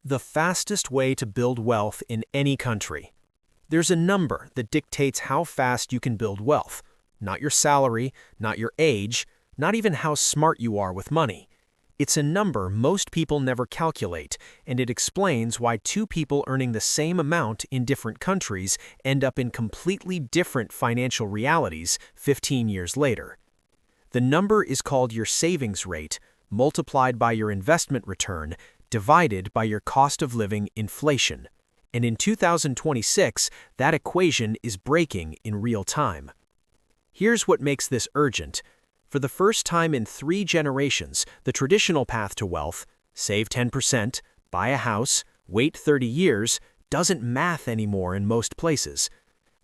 The fastest way to build wealth in any country. There's a number that dictates how fast you can build wealth. Not your salary, not your age, not even how smart you are with money. It's a number most people never calculate, and it explains why two people earning the same amount in different countries end up in completely different financial realities 15 years later. The number is called your savings rate, multiplied by your investment return, divided by your cost of living inflation. And in 2026, that equation is breaking in real time. Here's what makes this urgent. For the first time in 3 generations, the traditional path to wealth, save 10%, buy a house, wait 30 years, doesn't math anymore in most places.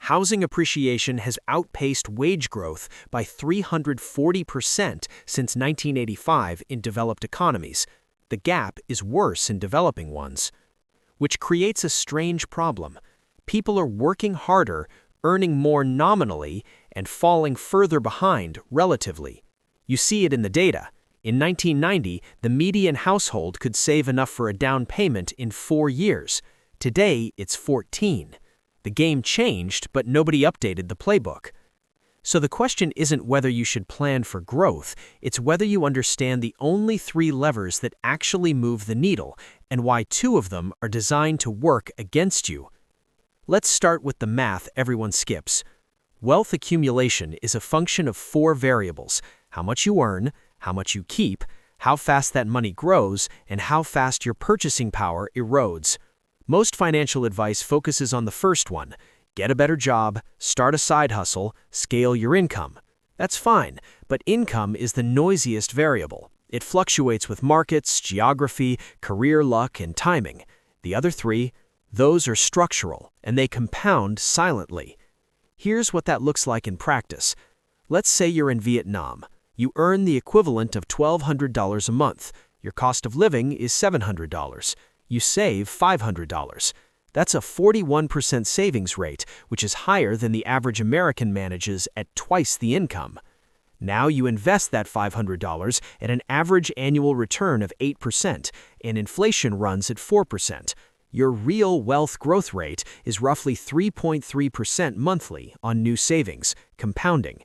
Housing appreciation has outpaced wage growth by 340% since 1985 in developed economies. The gap is worse in developing ones, which creates a strange problem. People are working harder, earning more nominally, and falling further behind relatively. You see it in the data. In 1990, the median household could save enough for a down payment in 4 years. Today, it's 14. The game changed, but nobody updated the playbook. So the question isn't whether you should plan for growth, it's whether you understand the only 3 levers that actually move the needle, and why 2 of them are designed to work against you. Let's start with the math everyone skips. Wealth accumulation is a function of 4 variables: how much you earn, how much you keep, how fast that money grows, and how fast your purchasing power erodes. Most financial advice focuses on the first one. Get a better job, start a side hustle, scale your income. That's fine, but income is the noisiest variable. It fluctuates with markets, geography, career luck, and timing. The other 3, those are structural, and they compound silently. Here's what that looks like in practice. Let's say you're in Vietnam. You earn the equivalent of $1,200 a month. Your cost of living is $700. You save $500. That's a 41% savings rate, which is higher than the average American manages at twice the income. Now you invest that $500 at an average annual return of 8%, and inflation runs at 4%. Your real wealth growth rate is roughly 3.3% monthly on new savings, compounding.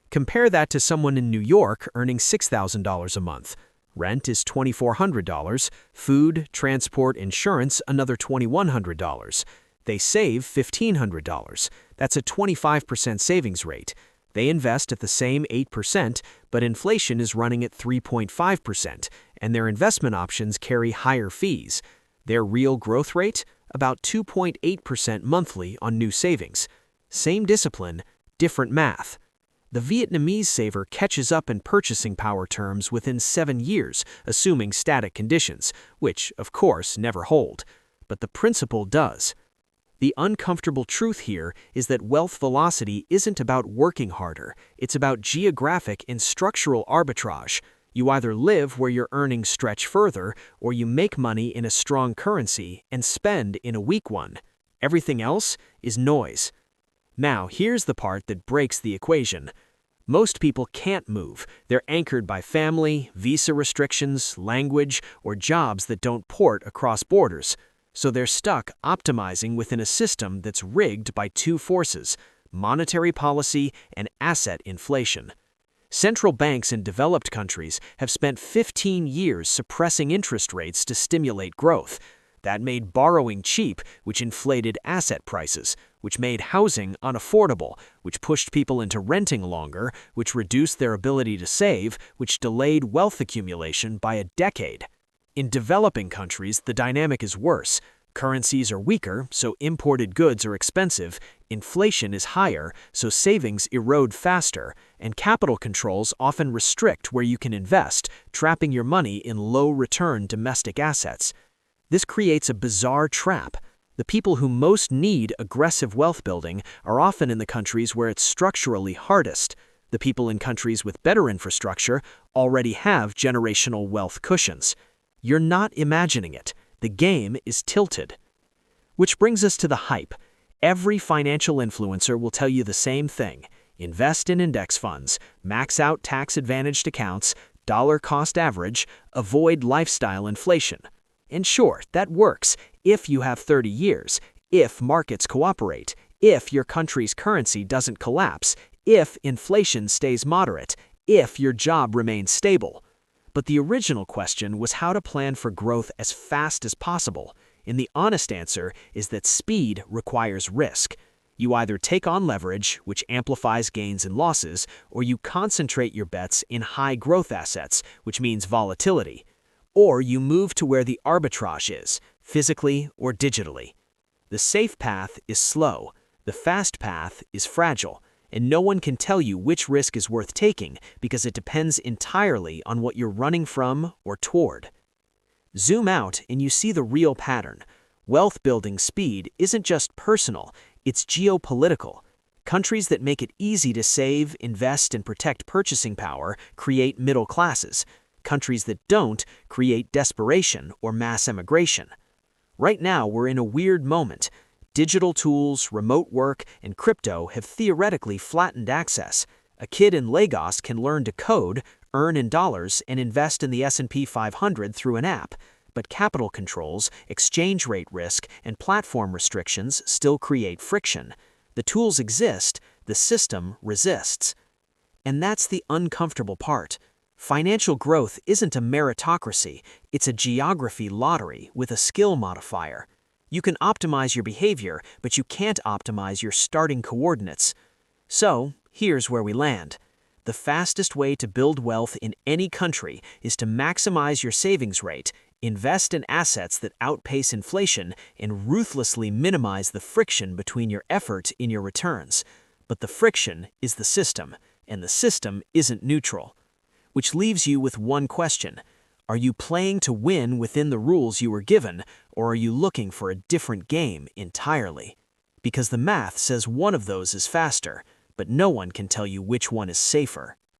Compare that to someone in New York earning $6,000 a month. Rent is $2,400, food, transport, insurance another $2,100. They save $1,500. That's a 25% savings rate. They invest at the same 8%, but inflation is running at 3.5%, and their investment options carry higher fees. Their real growth rate? About 2.8% monthly on new savings. Same discipline, different math. The Vietnamese saver catches up in purchasing power terms within 7 years, assuming static conditions, which, of course, never hold. But the principle does. The uncomfortable truth here is that wealth velocity isn't about working harder, it's about geographic and structural arbitrage. You either live where your earnings stretch further, or you make money in a strong currency and spend in a weak one. Everything else is noise. Now, here's the part that breaks the equation. Most people can't move. They're anchored by family, visa restrictions, language, or jobs that don't port across borders. So they're stuck optimizing within a system that's rigged by 2 forces: monetary policy and asset inflation. Central banks in developed countries have spent 15 years suppressing interest rates to stimulate growth. That made borrowing cheap, which inflated asset prices, which made housing unaffordable, which pushed people into renting longer, which reduced their ability to save, which delayed wealth accumulation by a decade. In developing countries, the dynamic is worse. Currencies are weaker, so imported goods are expensive, inflation is higher, so savings erode faster, and capital controls often restrict where you can invest, trapping your money in low-return domestic assets. This creates a bizarre trap. The people who most need aggressive wealth building are often in the countries where it's structurally hardest. The people in countries with better infrastructure already have generational wealth cushions. You're not imagining it. The game is tilted. Which brings us to the hype. Every financial influencer will tell you the same thing. Invest in index funds, max out tax-advantaged accounts, dollar cost average, avoid lifestyle inflation. And sure, that works if you have 30 years, if markets cooperate, if your country's currency doesn't collapse, if inflation stays moderate, if your job remains stable. But the original question was how to plan for growth as fast as possible, and the honest answer is that speed requires risk. You either take on leverage, which amplifies gains and losses, or you concentrate your bets in high-growth assets, which means volatility. Or you move to where the arbitrage is, physically or digitally. The safe path is slow, the fast path is fragile, and no one can tell you which risk is worth taking because it depends entirely on what you're running from or toward. Zoom out and you see the real pattern. Wealth-building speed isn't just personal, it's geopolitical. Countries that make it easy to save, invest, and protect purchasing power create middle classes. Countries that don't create desperation or mass emigration. Right now, we're in a weird moment. Digital tools, remote work, and crypto have theoretically flattened access. A kid in Lagos can learn to code, earn in dollars, and invest in the S&P 500 through an app. But capital controls, exchange rate risk, and platform restrictions still create friction. The tools exist, the system resists. And that's the uncomfortable part. Financial growth isn't a meritocracy, it's a geography lottery with a skill modifier. You can optimize your behavior, but you can't optimize your starting coordinates. So, here's where we land. The fastest way to build wealth in any country is to maximize your savings rate, invest in assets that outpace inflation, and ruthlessly minimize the friction between your effort and your returns. But the friction is the system, and the system isn't neutral. Which leaves you with one question. Are you playing to win within the rules you were given, or are you looking for a different game entirely? Because the math says one of those is faster, but no one can tell you which one is safer.